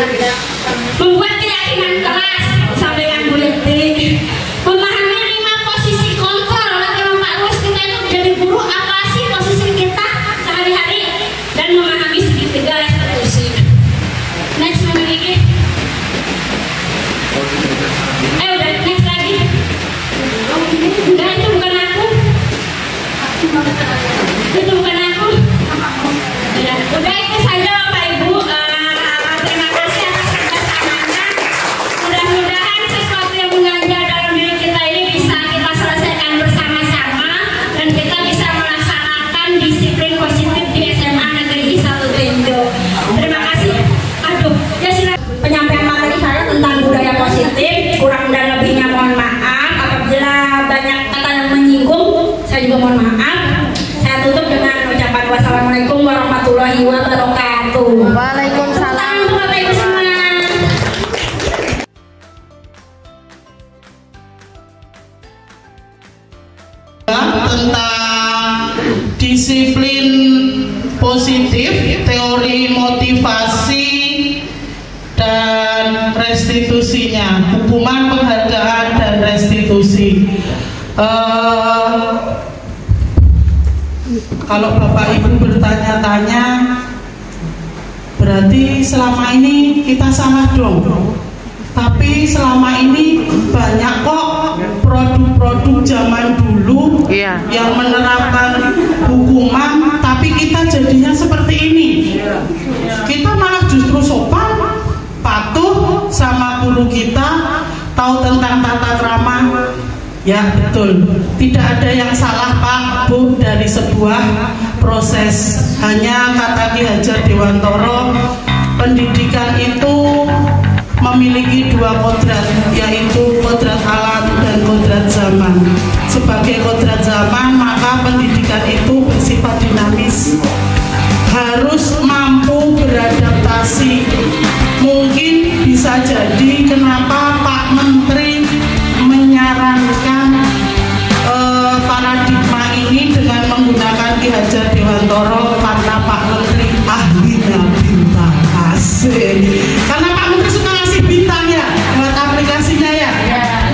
Membuat keyakinan kelas, disampaikan Bu Yeti. Memahami 5 posisi kontrol. Nanti Pak Lus, kita itu jadi guru, apa sih posisi kita sehari-hari, dan memahami segitiga restitusi. Next, mana lagi? Udah, next lagi. Enggak, itu bukan aku. Itu bukan aku. Udah itu saja Bapak Ibu. Terima kasih atas kerjasamanya. Mudah-mudahan sesuatu yang mengganjal dalam diri kita ini bisa kita selesaikan bersama-sama, dan kita bisa melaksanakan disiplin positif di SMA Negeri 1 Tenjo. Terima kasih. Aduh, ya silakan. Penyampaian materi saya tentang budaya positif, kurang dan lebihnya mohon maaf. Apabila banyak kata yang menyinggung, saya juga mohon maaf. Saya tutup dengan ucapan wassalamualaikum warahmatullahi wabarakatuh. Waalaikumsalam. Untuk Bapak Ibu semua. Tentang disiplin positif, teori motivasi dan restitusinya, hukuman, penghargaan, dan restitusi. Kalau Bapak Ibu bertanya-tanya, berarti selama ini kita salah dong. Tapi selama ini banyak kok produk-produk zaman dulu yang menerapkan hukuman, tapi kita jadinya seperti ini. Kita malah justru sopan, patuh sama guru kita, tahu tentang tata krama. Ya betul, tidak ada yang salah Pak Bu dari sebuah proses. Hanya kata Ki Hajar Dewantoro, pendidikan itu memiliki dua kodrat, yaitu kodrat alam dan kodrat zaman. Sebagai kodrat zaman, maka pendidikan itu bersifat dinamis, harus mampu beradaptasi. Mungkin bisa jadi kenapa Pak Menteri menyarankan paradigma ini dengan menggunakan Ki Hajar Dewantoro, karena Pak Menteri ahlinya bintang. Asik. Karena Pak Menteri suka ngasih bintang ya buat aplikasinya ya.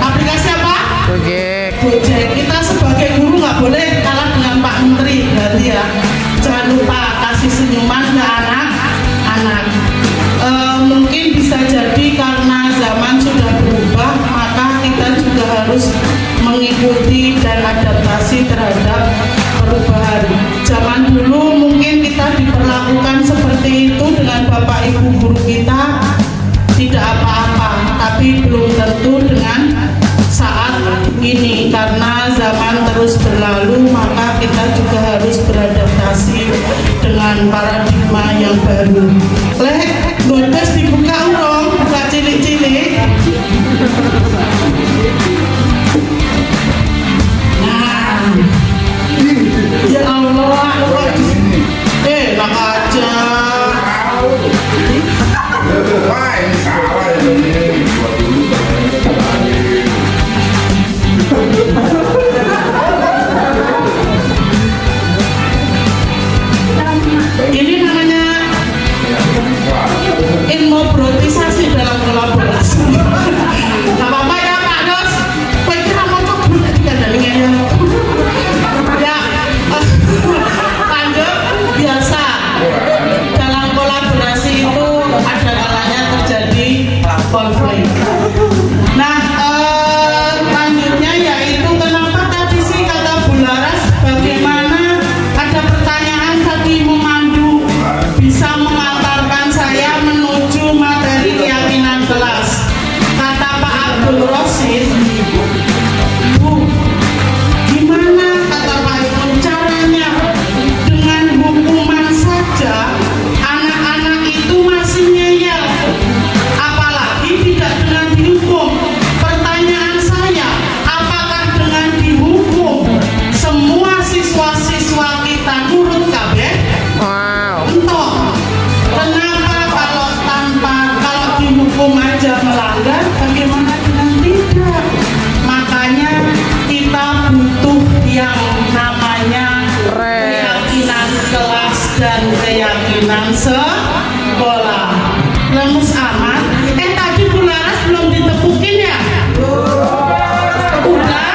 Aplikasi apa? Gojek. Kita sebagai guru nggak boleh kalah dengan Pak Menteri berarti ya. Jangan lupa kasih senyuman ke anak-anak. Mungkin bisa jadi karena zaman sudah berubah, maka kita juga harus mengikuti dan adaptasi terhadap perubahan. Zaman dulu mungkin kita diperlakukan seperti itu dengan Bapak Ibu guru kita, tidak apa-apa, tapi belum tentu dengan saat ini. Karena zaman terus berlalu, maka kita juga harus beradaptasi dengan paradigma yang baru. Godes dibuka urung, buka cilik-cilik. Nah, ya Allah, enak aja. Ini namanya immobilisasi dalam kolaborasi. Gak apa-apa ya Pak Dos, kira mau coba dikandalingin ya. Lanjut, biasa dalam kolaborasi itu ada kalanya terjadi konflik. Nah, lanjutnya yaitu kenapa tadi sih kata Bu Laras, bagaimana ada pertanyaan tadi memandu bisa mengantarkan saya menuju materi keyakinan kelas. Kata Pak Abdul Rosid, Bu, gimana kata Pak Ibnu caranya dengan hukuman saja anak-anak itu masih ngeyel, apalagi tidak dengan dihukum. Pertanyaan saya, apakah dengan dihukum semua siswa-siswa kita nurut kabeh? Entah. Kenapa kalau dihukum aja melanggar, bagaimana dengan tidak? Makanya kita butuh yang namanya keyakinan kelas dan keyakinan sekolah. Lemus amat. Tadi Bu Laras belum ditepukin ya? Udah?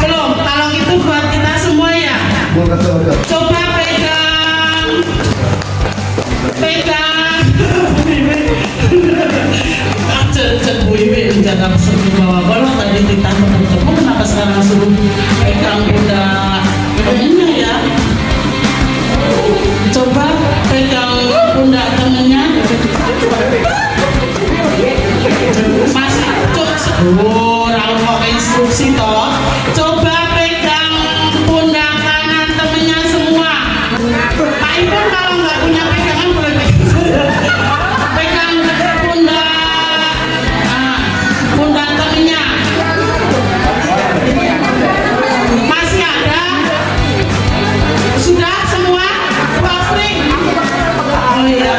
Belum. Kalau itu buat kita semua ya. Coba pegang Bu Iwi menjaga peserta bawa golok tadi kita ketemu, kenapa sekarang suruh pegang pundak temennya ya? Coba pegang pundak temennya. Masih orang mau instruksi toh. Coba pegang pundak kanan temennya semua. Pak Ibu kalau nggak punya pegangan boleh pegang pundak temennya. Masih ada? Sudah semua? Pasti? Oh iya,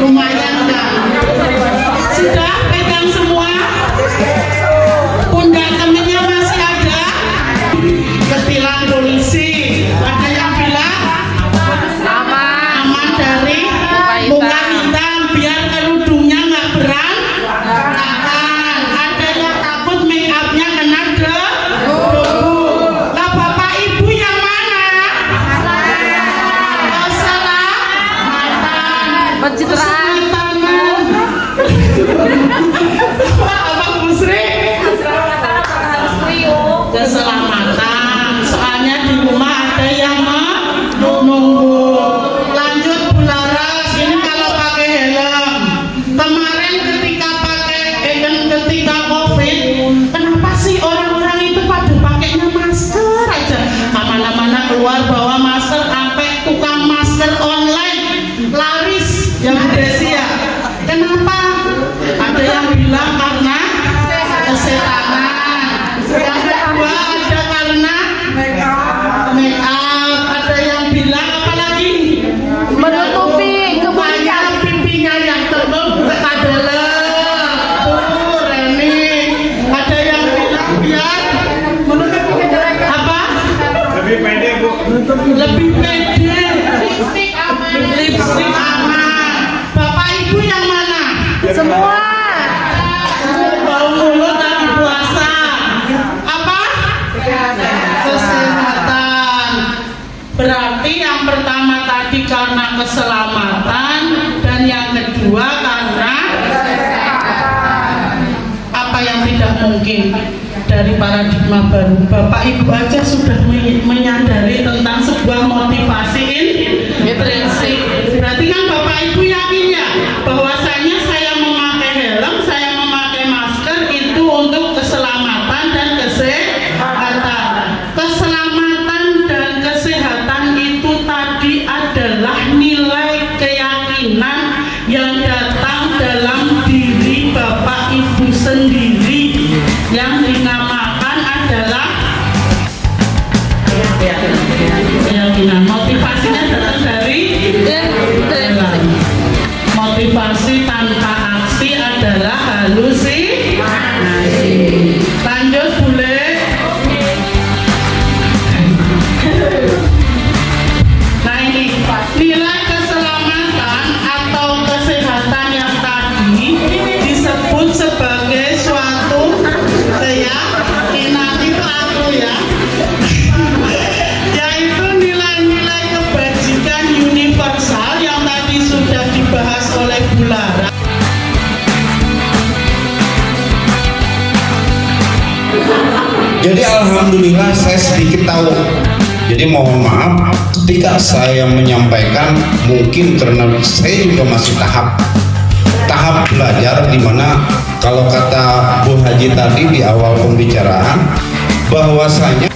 lumayan kan? Sudah pegang semua? Pundak temennya keselamatan. Soalnya di rumah ada yang menunggu. Lanjut Bu Laras, ini kalau pakai helm. Kemarin ketika ketika COVID, kenapa sih orang-orang itu pada pakainya masker aja? Kemana-mana keluar bawa masker, sampai tukang masker online laris yang Desi ya. Kenapa? Ada yang bilang karena kesehatan. Yang kedua ada karena make up. Ada yang bilang apa lagi? Menutupi keburukan. Pipinya yang terbuka adalah tuh Reni. Ada yang bilang biar apa? Lebih pede Bu. Lebih pede. Lipstick aman. Bapak Ibu yang mana? Semua. Bau mulut lagi puasa. Apa? Kesehatan. Berarti yang pertama tadi karena keselamatan, dan yang kedua karena apa yang tidak mungkin dari paradigma baru. Bapak Ibu aja sudah menyadari tentang sebuah motivasi intrinsik. Berarti kan Bapak Ibu yakin ya bahwasanya saya memakai helm, saya memakai masker itu untuk keselamatan dan kesehatan. Keselamatan dan kesehatan itu tadi adalah nilai keyakinan yang datang dalam diri Bapak Ibu sendiri, yang dinamakan adalah keyakinan. Motivasinya datang dari dalam. Motivasi tanpa aksi adalah halusinasi. Lanjut boleh. Nah ini nilai keselamatan atau kesehatan yang tadi disebut sebagai suatu keyakinan. Itu aku ya. Yaitu nilai-nilai kebajikan universal yang tadi sudah dibahas oleh Bu Lara. Jadi alhamdulillah saya sedikit tahu. Jadi mohon maaf ketika saya menyampaikan, mungkin karena saya juga masih tahap belajar, dimana kalau kata Bu Haji tadi di awal pembicaraan bahwasanya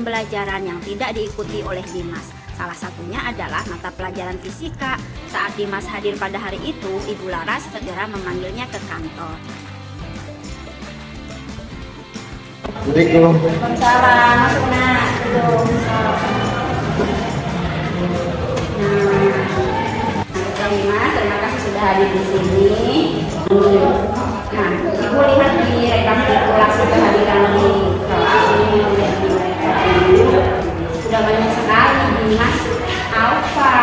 pembelajaran yang tidak diikuti oleh Dimas. Salah satunya adalah mata pelajaran fisika. Saat Dimas hadir pada hari itu, Ibu Laras segera memanggilnya ke kantor. Waalaikumsalam, masuk nak. Dimas, terima kasih sudah hadir di sini. Nah, Ibu lihat di rekapitulasi kehadiran di kelas ini, sudah banyak sekali Dimas Alfa.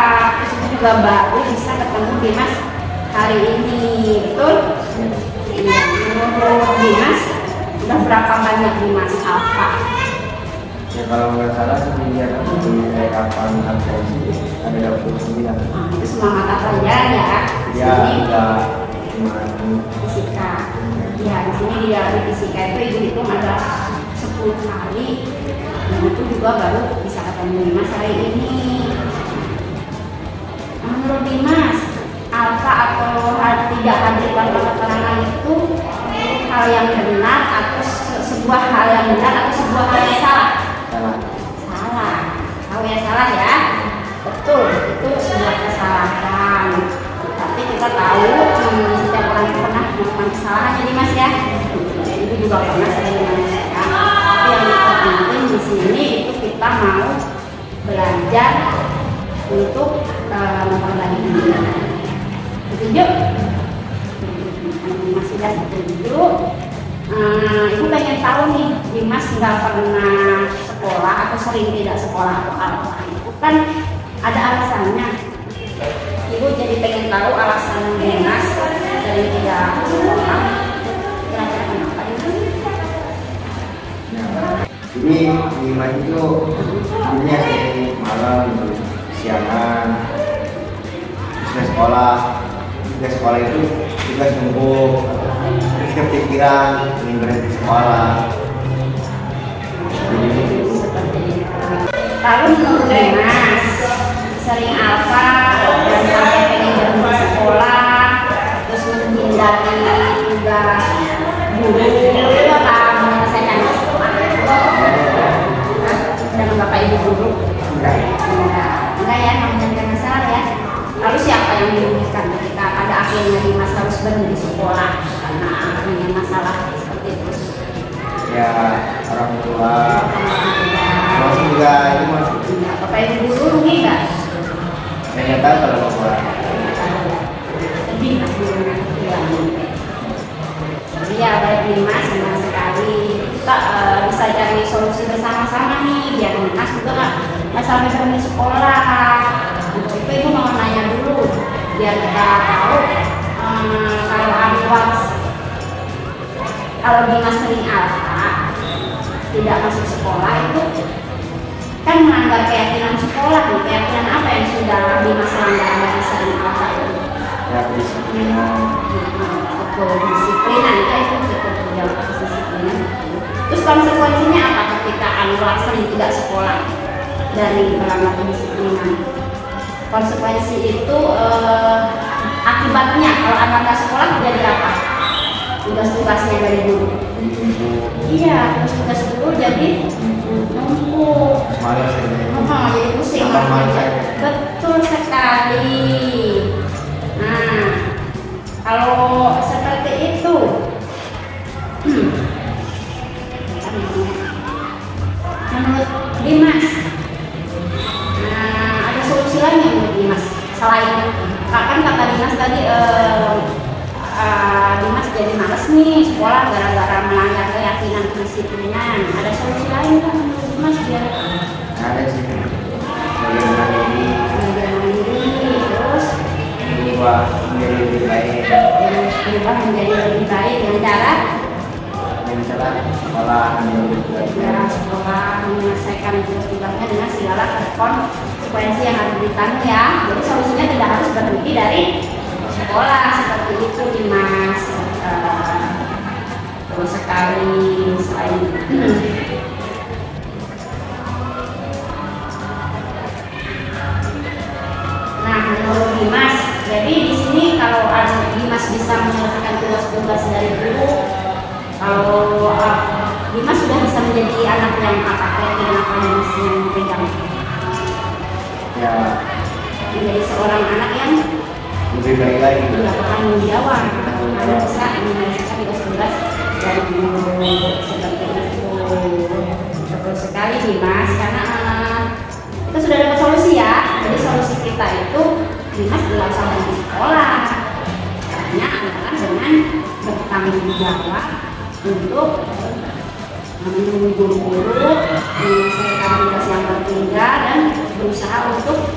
Itu juga baru bisa ketemu Dimas hari ini, betul? Iya, menurut Dimas udah berapa banyak Dimas Alfa? Ya kalau nggak salah dilihat di rekapan absensi ada 29. Itu semua mata pelajaran ya? Ya, enggak cuma fisika. Ya, di sini di fisika itu Ibu hitung ada 10 kali. Dan itu juga baru bisa ketemu Dimas hari ini. Menurut Dimas, alfa atau tidak hadir dalam keterangan itu hal yang benar atau sebuah hal yang benar atau sebuah hal yang salah? Salah. Tahu ya salah ya? Betul, itu sebuah kesalahan. Tapi kita tahu setiap orang yang pernah melakukan kesalahan jadi Mas ya. Itu juga pernah sering menyampaikan. Tapi yang terpenting di sini itu kita mau belajar untuk memperbaiki diri. Setuju? Mas sudah setuju. Ibu pengen tahu nih, Dimas nggak pernah sekolah atau sering tidak sekolah atau apa? Itu kan ada alasannya. Ibu jadi pengen tahu alasan Dimas dari tidak sekolah. Kira-kira kenapa itu? Jadi Dimas itu punya malam, siangan, sekolah itu tugas numpuk, terus kepikiran ingin berhenti sekolah. Lalu menurut Dimas sering alfa dan sampai pengen berhenti sekolah, terus menghindari tugas guru itu apa menyelesaikan sekolah? Dengan Bapak Ibu guru? Enggak ya, menjadikan masalah ya. Lalu siapa yang dirugikan ketika pada akhirnya Dimas harus berhenti sekolah karena punya masalah seperti itu? Ya orang tua, masih juga itu masih. Bapak Ibu guru rugi nggak? Saya nggak tahu kalau bapak. Lebih ya baik Dimas, senang sekali kita bisa cari solusi bersama-sama nih biar Dimas juga nggak sampai berhenti sekolah. Itu Ibu mau nanya dulu biar kita tahu kalau Dimas sering alfa tidak masuk sekolah itu kan melanggar keyakinan sekolah nih. Keyakinan apa yang sudah Dimas langgar dari sering alfa itu? Ya kedisiplinan. Kedisiplinan itu cukup jauh kedisiplinan. Terus konsekuensinya apa ketika Anwar sering tidak sekolah dari melanggar kedisiplinan? Konsekuensi itu akibatnya kalau anak nggak sekolah jadi apa? Tugas-tugasnya dari guru. Iya, tugas guru jadi numpuk. Malas Jadi pusing. Betul sekali. Nah, kalau seperti itu, menurut Dimas, ada solusi lain yang menurut Dimas selain kan kata Dimas tadi Dimas jadi males nih sekolah gara-gara melanggar keyakinan kedisiplinan. Ada solusi lain kan menurut Dimas biar ada sih bagaimana ini terus berubah menjadi lebih baik, berubah menjadi lebih baik dengan cara sekolah sekolah menyelesaikan tugas-tugasnya dengan segala konsekuensi yang harus ditanggung ya. Jadi solusinya tidak harus berhenti dari sekolah seperti itu Dimas. Terus sekali selain nah menurut Dimas, jadi di sini kalau Dimas bisa menyelesaikan tugas-tugas dari guru, kalau Dimas sudah bisa menjadi anak yang apa dengan apa yang pegang? Ya Menjadi seorang anak yang lebih baik lagi. bertanggung jawab, ada bisa menyelesaikan tugas-tugas dari guru seperti itu. Betul sekali Dimas, karena kita sudah dapat solusi ya. Jadi solusi kita itu Dimas tidak usah di sekolah, caranya adalah dengan bertanggung jawab untuk menunggu guru-guru, menyelesaikan tugas yang tertinggal dan berusaha untuk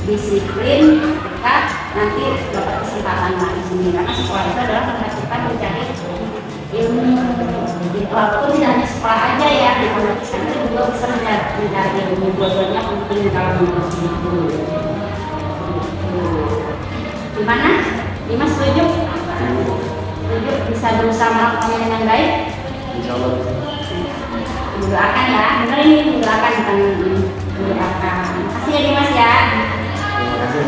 disiplin ketika nanti dapat kesempatan lagi sendiri. Karena sekolah itu adalah tempat kita mencari ilmu. Walaupun tidak hanya sekolah aja ya, di kampus kita juga bisa mencari ilmu. Dua-duanya penting kalau menurut itu. Gimana? Dimas setuju? Setuju? Bisa berusaha melakukannya dengan baik? Insya Allah. Doakan ya, bener ini doakan bukan doakan. Makasih ya Dimas ya. Terima kasih.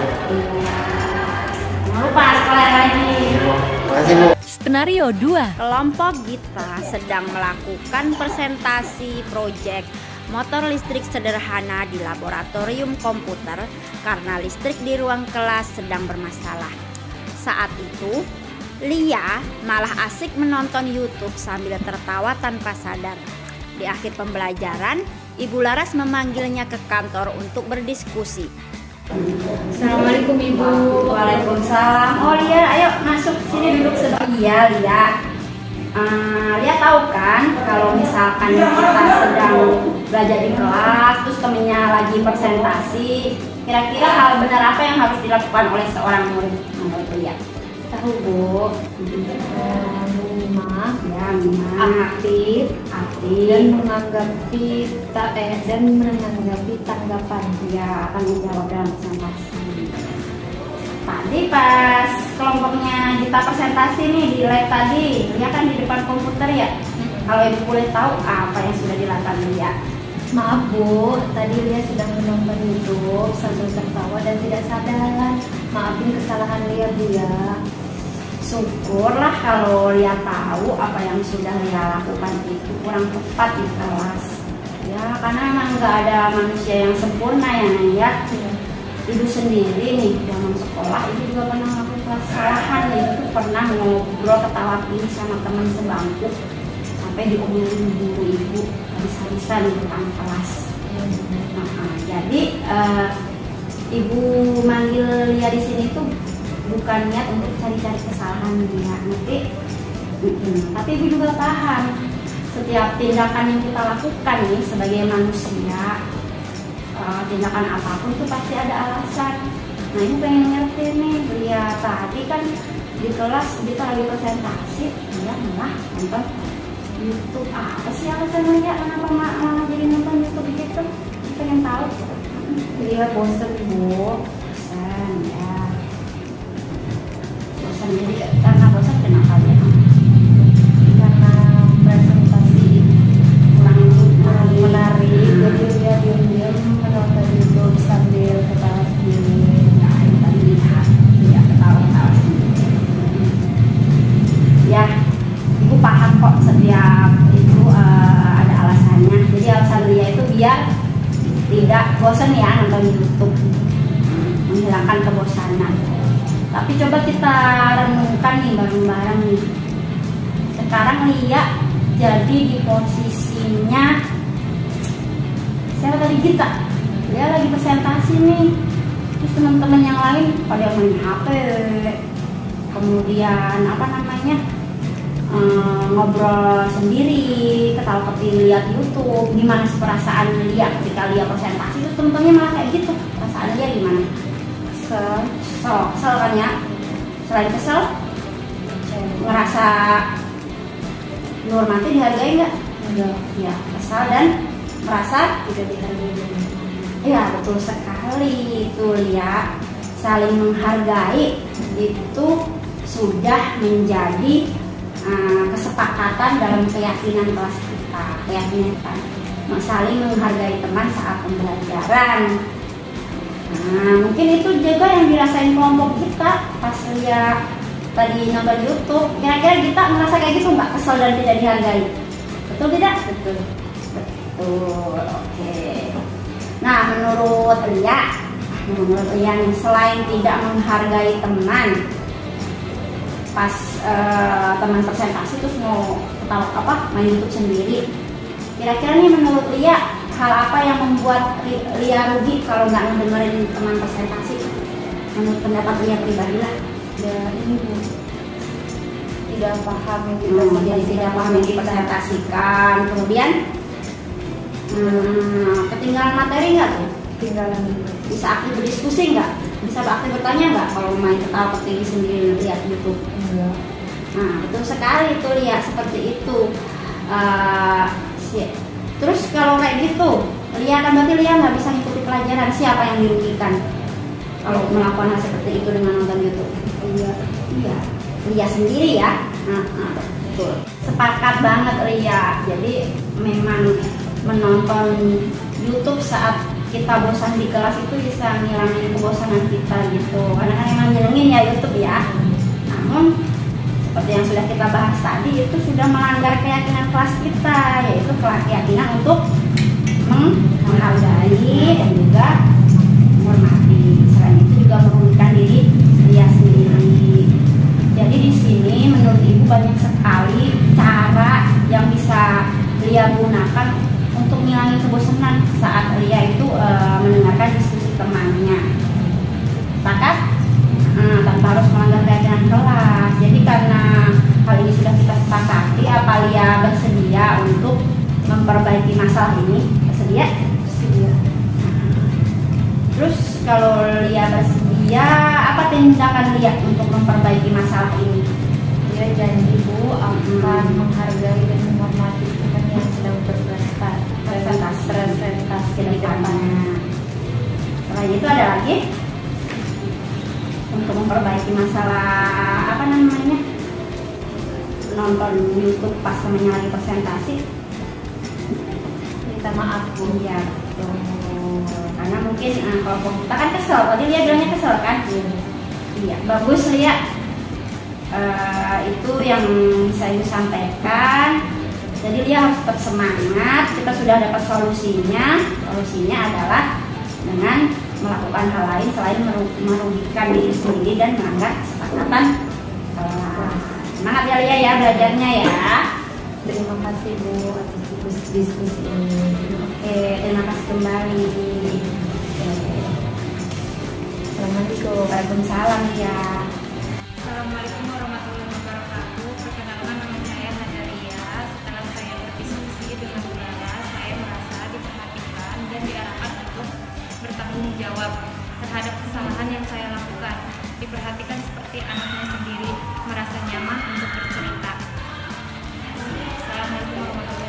Jangan lupa sekolah lagi. Terima kasih Bu. Skenario 2. Kelompok Gita sedang melakukan presentasi proyek motor listrik sederhana di laboratorium komputer karena listrik di ruang kelas sedang bermasalah. Saat itu, Lia malah asik menonton YouTube sambil tertawa tanpa sadar. Di akhir pembelajaran, Ibu Laras memanggilnya ke kantor untuk berdiskusi. Assalamualaikum Ibu. Waalaikumsalam. Oh Lia, ayo masuk sini duduk sebentar. Iya Lia. Lia tahu kan kalau misalkan kita sedang belajar di kelas, terus temennya lagi presentasi, kira-kira hal benar apa yang harus dilakukan oleh seorang murid menurut Lia? Tahu Bu. Aktif dan menanggapi tanggapan. Ya, akan menjawab dalam presentasi. Tadi pas kelompoknya kita presentasi nih di live tadi, dia kan di depan komputer ya. Kalau Ibu boleh tahu apa yang sudah dilakukan dia? Maaf Bu, tadi Lia sedang menonton YouTube sambil tertawa dan tidak sadar. Maafin kesalahan Lia Bu ya. Syukurlah kalau Lia tahu apa yang sudah Lia lakukan itu kurang tepat di kelas. Ya, karena memang nggak ada manusia yang sempurna ya Neng ya. Ibu sendiri nih zaman sekolah Ibu juga pernah melakukan kesalahan. Ibu pernah ngobrol ketawa tinggi sama teman sebangku sampai diomelin guru Ibu habis-habisan di depan kelas. Jadi Ibu manggil Lia di sini tuh bukan niat untuk cari-cari kesalahan dia, ngerti? Tapi Ibu juga paham setiap tindakan yang kita lakukan nih sebagai manusia, tindakan apapun itu pasti ada alasan. Nah Ibu pengen ngerti nih, Lia tadi kan di kelas kita lagi presentasi, dia malah nonton YouTube. Apa sih alasannya ya? Kenapa malah jadi nonton YouTube gitu? Pengen tahu. Lia bosen Bu, bosen ya. Jadi karena bosan kenapa ya? Karena presentasi kurang menarik, jadi dia diam-diam menonton YouTube sambil ketawa sendiri. Nah, itu tadi lihat dia ketawa-ketawa sendiri. Ya, Ibu paham kok setiap itu ada alasannya. Jadi alasan dia itu biar tidak bosan ya nonton YouTube, menghilangkan kebosanan. Tapi coba kita renungkan nih bareng-bareng nih. Sekarang Lia jadi di posisinya siapa tadi kita? Dia lagi presentasi nih. Terus teman-teman yang lain pada main HP. Kemudian ngobrol sendiri, ketawa-ketiwi lihat YouTube. Gimana sih perasaan Lia ketika Lia presentasi? Terus teman-temannya malah kayak gitu. Perasaan Lia gimana? Kesel kan ya. Selain kesel, ngerasa dihormati, dihargai nggak? Enggak. Ya, kesal dan merasa tidak dihargai. Ya betul sekali itu Lia. Saling menghargai itu sudah menjadi kesepakatan dalam keyakinan kelas kita. Keyakinan saling menghargai teman saat pembelajaran. Nah, mungkin itu juga yang dirasain kelompok kita pas Lia tadi nonton YouTube. Kira-kira kita merasa kayak gitu nggak, kesel dan tidak dihargai? Betul tidak? Betul. betul. Oke. Nah, menurut Lia nih, selain tidak menghargai teman, pas teman presentasi terus mau main YouTube sendiri, kira-kira nih menurut Lia hal apa yang membuat Lia rugi kalau nggak ngedengerin teman presentasi? Menurut pendapat Lia pribadi lah. Ya ini Bu, tidak paham yang Jadi tidak paham yang dipresentasikan, kemudian ketinggalan materi nggak tuh? ketinggalan juga. Bisa aktif berdiskusi nggak? Bisa aktif bertanya nggak kalau main ketawa ketiwi sendiri lihat YouTube? Enggak. Nah, betul sekali tuh lihat seperti itu. Terus kalau kayak gitu, Lia kan berarti Lia nggak bisa ngikuti pelajaran. Siapa yang dirugikan kalau melakukan hal seperti itu dengan nonton YouTube? Iya, Lia sendiri ya. Betul. Sepakat banget Lia. Jadi memang menonton YouTube saat kita bosan di kelas itu bisa ngilangin kebosanan kita gitu. Karena kan emang nyenengin ya YouTube ya. Namun seperti yang sudah kita bahas tadi, itu sudah melanggar keyakinan kelas kita, yaitu keyakinan untuk menghargai dan juga menghormati. Selain itu juga merugikan diri dia sendiri. Jadi di sini menurut Ibu banyak sekali cara yang bisa Lia gunakan untuk menghilangkan kebosanan saat Lia itu mendengarkan diskusi temannya. Sepakat? Tanpa harus melanggar keyakinan kelas. Jadi karena hal ini sudah kita sepakati, apa Lia bersedia untuk memperbaiki masalah ini? Bersedia? Bersedia. Terus kalau Lia bersedia, apa tindakan Lia untuk memperbaiki masalah ini? Dia janji Bu akan menghargai dan menghormati teman yang sedang presentasi ke depannya. Selain itu ada lagi? Untuk memperbaiki masalah apa namanya, nonton YouTube pas temennya lagi presentasi, minta maaf Bu. Ya karena mungkin kalau kita kan kesel, tadi dia bilangnya kesel kan? Iya, bagus ya. Itu yang saya sampaikan. Jadi dia harus tetap semangat. Kita sudah dapat solusinya. Solusinya adalah dengan melakukan hal lain selain merugikan diri sendiri dan melanggar kesepakatan kelas. Semangat ya Lia ya belajarnya ya. Terima kasih Bu atas diskusi ini. Oke, terima kasih kembali. Assalamualaikum. Waalaikumsalam ya. Assalamualaikum warahmatullahi wabarakatuh. Perkenalkan nama saya Nadalia. Setelah saya berdiskusi dengan Bella, saya merasa diperhatikan dan diarahkan untuk bertanggung jawab terhadap kesalahan yang saya lakukan. Diperhatikan seperti anaknya sendiri, merasa nyaman untuk bercerita. Assalamualaikum warahmatullahi wabarakatuh.